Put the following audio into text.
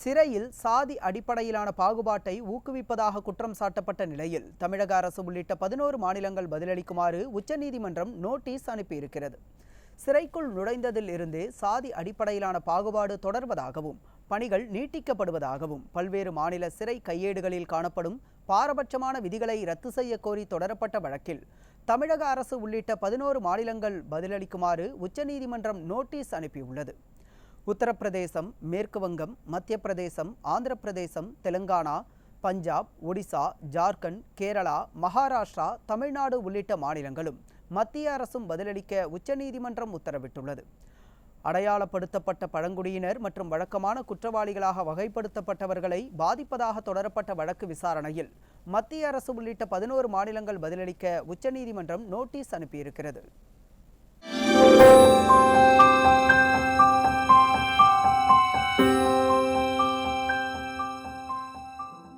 சிறையில் சாதி அடிப்படையிலான பாகுபாட்டை ஊக்குவிப்பதாக குற்றம் சாட்டப்பட்ட நிலையில் தமிழக அரசு உள்ளிட்ட 11 மாநிலங்கள் பதிலளிக்குமாறு உச்சநீதிமன்றம் நோட்டீஸ் அனுப்பியிருக்கிறது. சிறைக்குள் நுழைந்ததில் இருந்தே சாதி அடிப்படையிலான பாகுபாடு தொடர்வதாகவும் பணிகள் நீட்டிக்கப்படுவதாகவும் பல்வேறு மாநில சிறை கையேடுகளில் காணப்படும் பாரபட்சமான விதிகளை ரத்து செய்ய கோரி தொடரப்பட்ட வழக்கில் தமிழக அரசு உள்ளிட்ட 11 மாநிலங்கள் பதிலளிக்குமாறு உச்சநீதிமன்றம் நோட்டீஸ் அனுப்பியுள்ளது. உத்தரப்பிரதேசம், மேற்கு வங்கம், மத்திய பிரதேசம், ஆந்திர பிரதேசம், தெலுங்கானா, பஞ்சாப், ஒடிசா, ஜார்க்கண்ட், கேரளா, மகாராஷ்டிரா, தமிழ்நாடு உள்ளிட்ட மாநிலங்களும் மத்திய அரசும் பதிலளிக்க உச்சநீதிமன்றம் உத்தரவிட்டுள்ளது. அடையாளப்படுத்தப்பட்ட பழங்குடியினர் மற்றும் வழக்கமான குற்றவாளிகளாக வகைப்படுத்தப்பட்டவர்களை பாதிப்பதாக தொடரப்பட்ட வழக்கு விசாரணையில் மத்திய அரசு உள்ளிட்ட 11 மாநிலங்கள் பதிலளிக்க உச்சநீதிமன்றம் நோட்டீஸ் அனுப்பியிருக்கிறது.